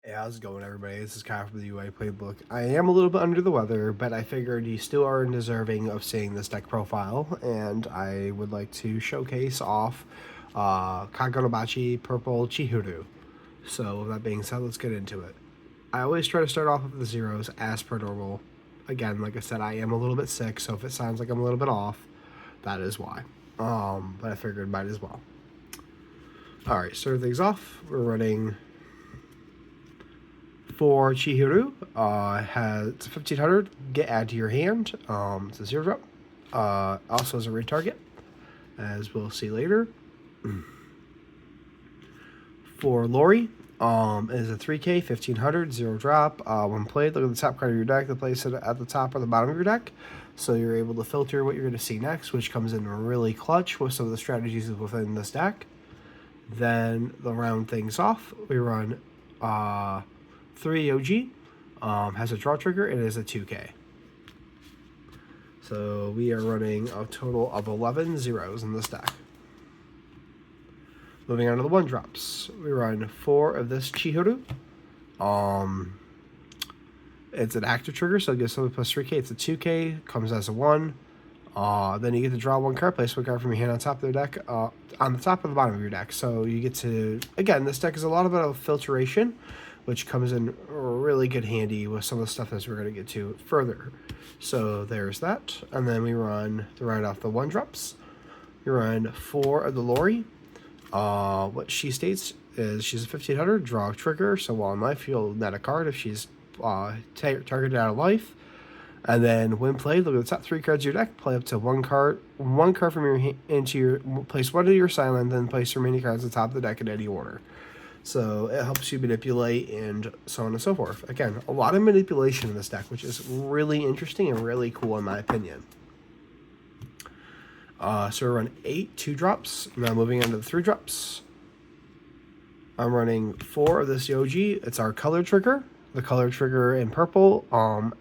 Hey, how's it going, everybody? This is Kyle from the UA Playbook. I am a little bit under the weather, but I figured you still are deserving of seeing this deck profile, and I would like to showcase off Kagurabachi Purple Chihiro. So, with that being said, let's get into it. I always try to start off with the zeros as per normal. Again, like I said, I am a little bit sick, so if it sounds like I'm a little bit off, that is why. But I figured might as well. Alright, starting things off, we're running for Chihiro, has 1500, get add to your hand. It's a 0 drop. Also has a red target, as we'll see later. For Lori, is a 3K, 1500, 0 drop. When played, look at the top card of your deck, place it at the top or the bottom of your deck. So you're able to filter what you're going to see next, which comes in really clutch with some of the strategies within this deck. Then, to round things off, we run 3 OG, has a draw trigger, and it is a 2K. So we are running a total of 11 zeros in this deck. Moving on to the 1-drops. We run 4 of this Chihiro. It's an active trigger, so it gives something plus 3K. It's a 2K, comes as a 1. Then you get to draw 1 card, place 1 card from your hand on top of their deck, on the top or the bottom of your deck. So you get to, again, this deck is a lot of filtration, which comes in really good handy with some of the stuff as we're going to get to further. So there's that. And then we run, to round off the 1-drops, we run 4 of the Lori. What she states is she's a 1500, draw a trigger, so while in life you'll net a card if she's targeted out of life. And then when played, look at the top 3 cards of your deck, play up to one card from your hand into your, place 1 to your silent, then place your remaining cards at the top of the deck in any order. So it helps you manipulate and so on and so forth. Again, a lot of manipulation in this deck, which is really interesting and really cool in my opinion. So we run 8 2-drops. Now moving on to the 3-drops. I'm running 4 of this Yoji. It's our color trigger. The color trigger in purple,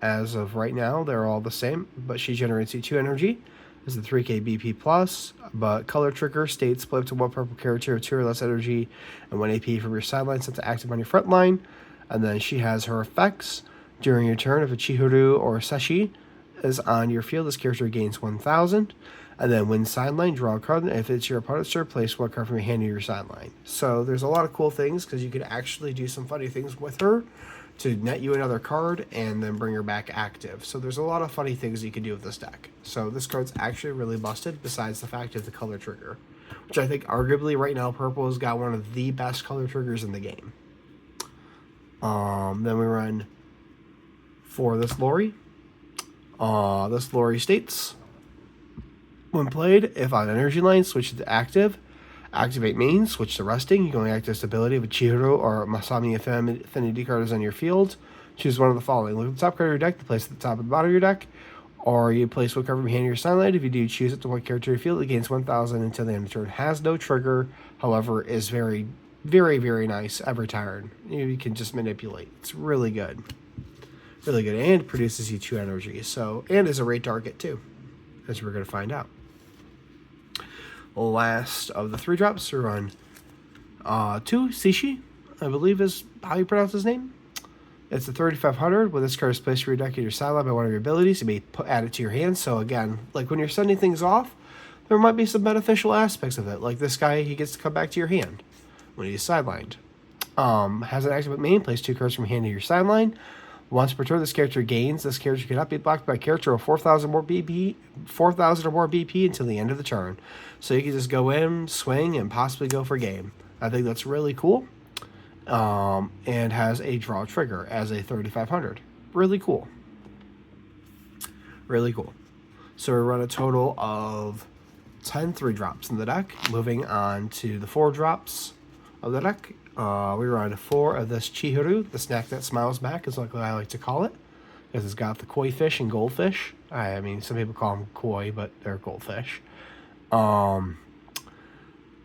as of right now, they're all the same, but she generates E2 energy. Is the 3K BP plus, but color trigger states play up to 1 purple character with 2 or less energy and 1 AP from your sideline set to active on your front line. And then she has her effects. During your turn, if a Chihiro or Seshi is on your field, this character gains 1000. And then when sideline, draw a card. If it's your opponent's turn, place 1 card from your hand to your sideline. So there's a lot of cool things because you could actually do some funny things with her to net you another card and then bring her back active. So there's a lot of funny things you can do with this deck. So this card's actually really busted besides the fact of the color trigger, which I think arguably right now Purple has got one of the best color triggers in the game. Then we run for this Lori. This Lori states, when played, if on energy line, switch to active. Activate main, switch to resting. You can only active this ability if a Chihiro or Masami Affinity card is on your field. Choose one of the following. Look at the top card of your deck, to place at the top and bottom of your deck. Or you place 1 card from your hand to your sideline. If you do, choose it to 1 character your field. It gains 1000 until the end of the turn. Has no trigger, however, is very, very, very nice every turn. You can just manipulate. It's really good. Really good. And produces you 2 energy. So, and is a rate target too, as we're going to find out. Last of the 3-drops, we run 2 Sishi, I believe is how you pronounce his name. It's a 3500. When this card is placed for your deck in your sideline by one of your abilities, you may add it to your hand. So again, like when you're sending things off, there might be some beneficial aspects of it. Like this guy, he gets to come back to your hand when he's sidelined. Has an active main, place 2 cards from your hand to your sideline. Once per turn, this character gains. This character cannot be blocked by a character of 4,000 or more BP until the end of the turn. So you can just go in, swing, and possibly go for game. I think that's really cool. And has a draw trigger as a 3,500. Really cool. Really cool. So we run a total of 10 3-drops in the deck. Moving on to the 4-drops of the deck. We run 4 of this Chihiro, the snack that smiles back is like what I like to call it, because it's got the koi fish and goldfish. I mean, some people call them koi, but they're goldfish.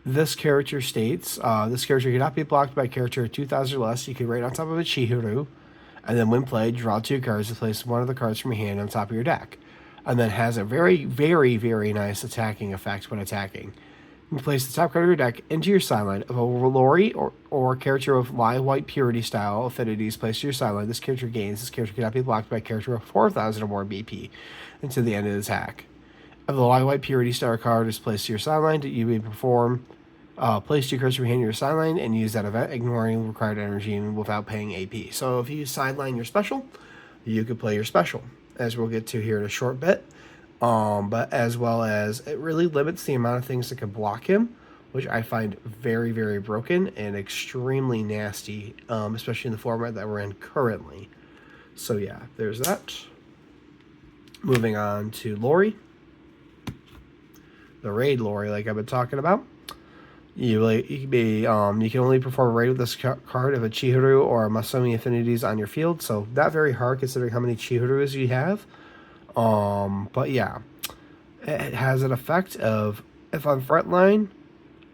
This character states, this character cannot be blocked by a character of 2,000 or less. You can write on top of a Chihiro, and then when played, draw 2 cards to place 1 of the cards from your hand on top of your deck. And then has a very, very, very nice attacking effect when attacking. You place the top card of your deck into your sideline of a Lori or character of live white purity style affinities placed to your sideline. This character gains. This character cannot be blocked by a character of 4,000 or more BP until the end of the attack. If the live white purity star card is placed to your sideline, you may perform place 2 cards from your hand to your sideline and use that event, ignoring required energy without paying AP. So if you sideline your special, you could play your special, as we'll get to here in a short bit. But as well as it really limits the amount of things that can block him, which I find very, very broken and extremely nasty, especially in the format that we're in currently. So yeah, there's that. Moving on to Lori. The raid Lori, like I've been talking about. You can only perform a raid with this card if a Chihiro or a Masumi affinities on your field. So not very hard considering how many Chihiros you have. But yeah, it has an effect of, if on front line,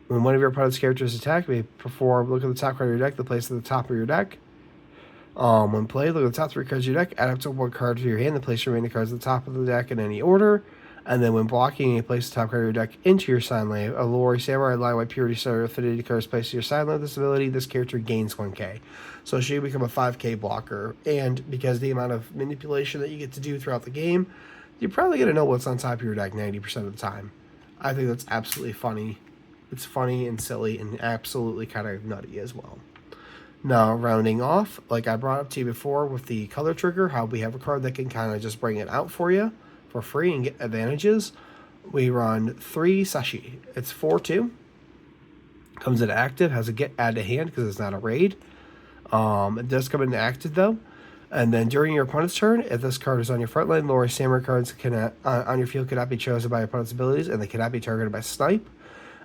when one of your opponent's characters attack, look at the top card of your deck, the place at the top of your deck. When played, look at the top 3 cards of your deck, add up to 1 card to your hand, and place remaining cards at the top of the deck in any order. And then when blocking, you place the top card of your deck into your sideline. A Lori Samurai Live White Purity Star affinity card is placed to your sideline. This ability, this character gains 1k. So she become a 5k blocker. And because the amount of manipulation that you get to do throughout the game, you're probably going to know what's on top of your deck 90% of the time. I think that's absolutely funny. It's funny and silly and absolutely kind of nutty as well. Now, rounding off, like I brought up to you before with the color trigger, how we have a card that can kind of just bring it out for you for free and get advantages. We run 3 Sashi. It's 4/2. Comes into active, has a get add to hand because it's not a raid. It does come into active though. And then during your opponent's turn, if this card is on your front line, Lori Samurai cards on your field cannot be chosen by your opponent's abilities, and they cannot be targeted by snipe.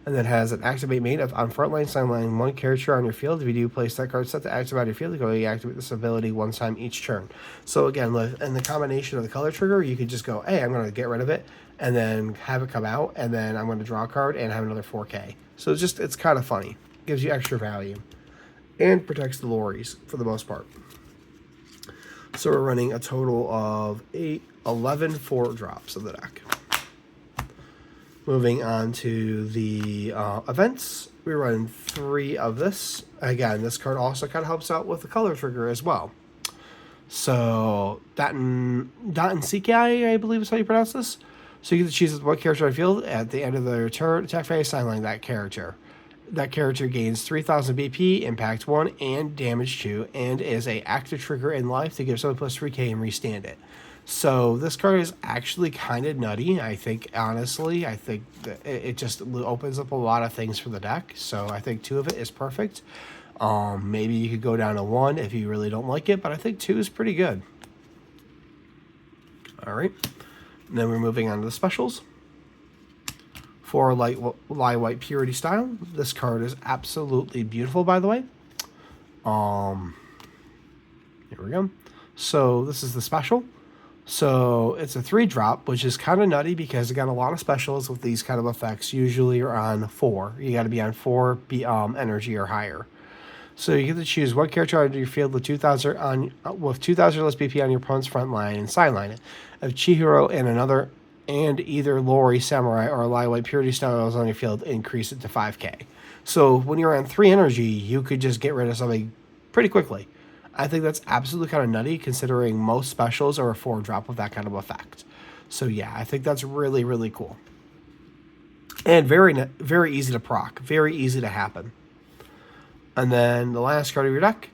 And then has an activate made of on front line, sideline 1 character on your field. If you do place that card set to activate on your field, you can only activate this ability 1 time each turn. So again, in the combination of the color trigger, you could just go, hey, I'm going to get rid of it, and then have it come out, and then I'm going to draw a card and have another 4k. So it's kind of funny. Gives you extra value. And protects the Loris for the most part. So we're running a total of 11 4-drops of the deck. Moving on to the events, we run 3 of this. Again, this card also kind of helps out with the color trigger as well. So, Daten Sekai, I believe is how you pronounce this. So you get to choose what character on the field at the end of their turn, attack phase, sideline that character. That character gains 3,000 BP, impact 1, and damage 2, and is a active trigger in life to give someone plus 3k and restand it. So this card is actually kind of nutty. I think, honestly, that it just opens up a lot of things for the deck. So I think 2 of it is perfect. Maybe you could go down to 1 if you really don't like it, but I think 2 is pretty good. All right. And then we're moving on to the specials. For light white purity style, this card is absolutely beautiful, by the way. Here we go. So this is the special. So it's a 3-drop, which is kind of nutty because it got a lot of specials with these kind of effects. Usually are on 4. You got to be on 4 energy or higher. So you get to choose one character on your field with 2,000 less BP on your opponent's front line and sideline it. If Chihiro and either Lori Samurai or Live White Purity styles on your field, increase it to 5k. So when you're on 3 energy, you could just get rid of something pretty quickly. I think that's absolutely kind of nutty considering most specials are a 4-drop with that kind of effect. So yeah, I think that's really, really cool. And very, very easy to proc. Very easy to happen. And then the last card of your deck,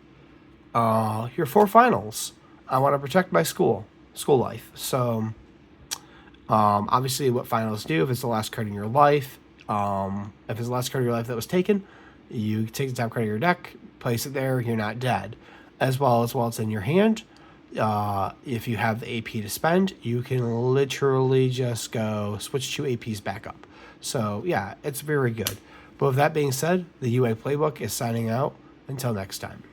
your 4 finals. I want to protect my school life. So obviously what finals do, if it's the last card in your life, if it's the last card of your life that was taken, you take the top card of your deck, place it there, you're not dead. As well as while it's in your hand, if you have the AP to spend, you can literally just go switch 2 APs back up. So yeah, it's very good. But with that being said, the UA Playbook is signing out. Until next time.